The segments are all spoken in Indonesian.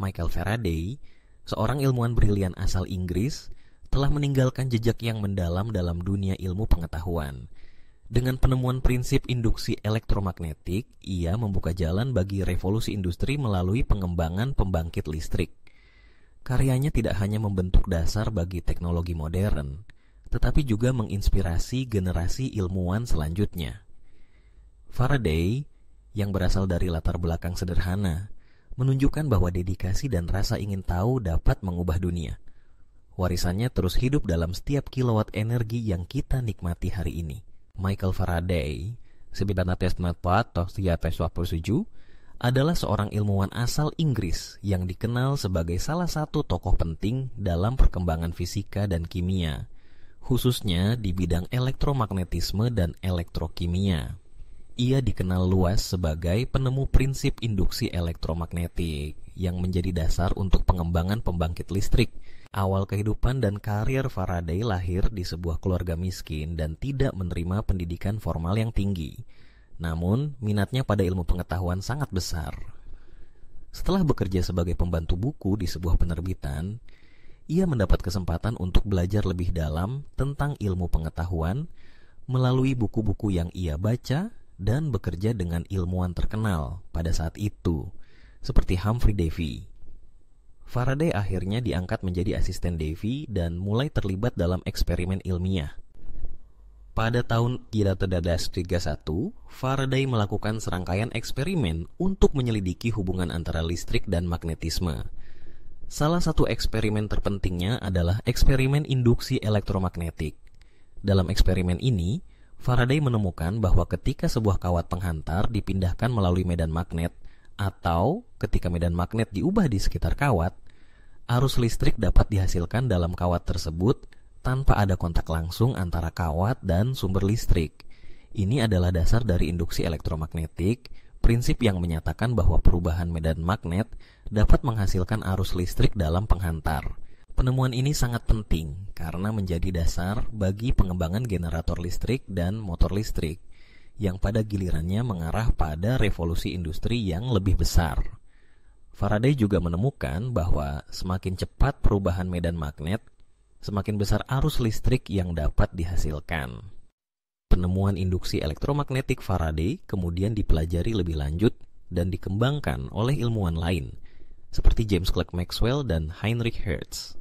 Michael Faraday, seorang ilmuwan brilian asal Inggris, telah meninggalkan jejak yang mendalam dalam dunia ilmu pengetahuan. Dengan penemuan prinsip induksi elektromagnetik, ia membuka jalan bagi revolusi industri melalui pengembangan pembangkit listrik. Karyanya tidak hanya membentuk dasar bagi teknologi modern, tetapi juga menginspirasi generasi ilmuwan selanjutnya. Faraday, yang berasal dari latar belakang sederhana, menunjukkan bahwa dedikasi dan rasa ingin tahu dapat mengubah dunia. Warisannya terus hidup dalam setiap kilowatt energi yang kita nikmati hari ini. Michael Faraday, 1904 atau 1927, adalah seorang ilmuwan asal Inggris yang dikenal sebagai salah satu tokoh penting dalam perkembangan fisika dan kimia, khususnya di bidang elektromagnetisme dan elektrokimia. Ia dikenal luas sebagai penemu prinsip induksi elektromagnetik yang menjadi dasar untuk pengembangan pembangkit listrik. Awal kehidupan dan karir Faraday lahir di sebuah keluarga miskin dan tidak menerima pendidikan formal yang tinggi. Namun, minatnya pada ilmu pengetahuan sangat besar. Setelah bekerja sebagai pembantu buku di sebuah penerbitan, ia mendapat kesempatan untuk belajar lebih dalam tentang ilmu pengetahuan melalui buku-buku yang ia baca dan bekerja dengan ilmuwan terkenal pada saat itu, seperti Humphrey Davy. Faraday akhirnya diangkat menjadi asisten Davy dan mulai terlibat dalam eksperimen ilmiah. Pada tahun 1931, Faraday melakukan serangkaian eksperimen untuk menyelidiki hubungan antara listrik dan magnetisme. Salah satu eksperimen terpentingnya adalah eksperimen induksi elektromagnetik. Dalam eksperimen ini, Faraday menemukan bahwa ketika sebuah kawat penghantar dipindahkan melalui medan magnet, atau ketika medan magnet diubah di sekitar kawat, arus listrik dapat dihasilkan dalam kawat tersebut tanpa ada kontak langsung antara kawat dan sumber listrik. Ini adalah dasar dari induksi elektromagnetik, prinsip yang menyatakan bahwa perubahan medan magnet dapat menghasilkan arus listrik dalam penghantar. Penemuan ini sangat penting karena menjadi dasar bagi pengembangan generator listrik dan motor listrik, yang pada gilirannya mengarah pada revolusi industri yang lebih besar. Faraday juga menemukan bahwa semakin cepat perubahan medan magnet, semakin besar arus listrik yang dapat dihasilkan. Penemuan induksi elektromagnetik Faraday kemudian dipelajari lebih lanjut dan dikembangkan oleh ilmuwan lain, seperti James Clerk Maxwell dan Heinrich Hertz.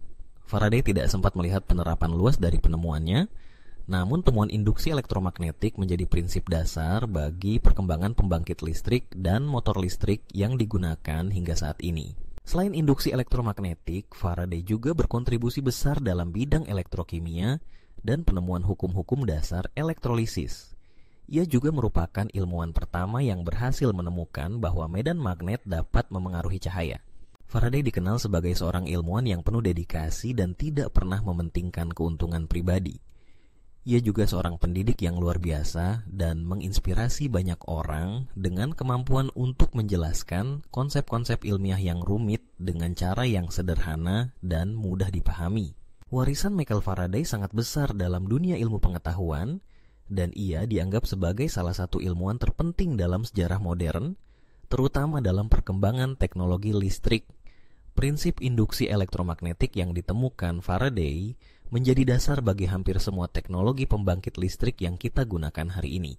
Faraday tidak sempat melihat penerapan luas dari penemuannya, namun temuan induksi elektromagnetik menjadi prinsip dasar bagi perkembangan pembangkit listrik dan motor listrik yang digunakan hingga saat ini. Selain induksi elektromagnetik, Faraday juga berkontribusi besar dalam bidang elektrokimia dan penemuan hukum-hukum dasar elektrolisis. Ia juga merupakan ilmuwan pertama yang berhasil menemukan bahwa medan magnet dapat memengaruhi cahaya. Faraday dikenal sebagai seorang ilmuwan yang penuh dedikasi dan tidak pernah mementingkan keuntungan pribadi. Ia juga seorang pendidik yang luar biasa dan menginspirasi banyak orang dengan kemampuan untuk menjelaskan konsep-konsep ilmiah yang rumit dengan cara yang sederhana dan mudah dipahami. Warisan Michael Faraday sangat besar dalam dunia ilmu pengetahuan, dan ia dianggap sebagai salah satu ilmuwan terpenting dalam sejarah modern, terutama dalam perkembangan teknologi listrik. Prinsip induksi elektromagnetik yang ditemukan Faraday menjadi dasar bagi hampir semua teknologi pembangkit listrik yang kita gunakan hari ini.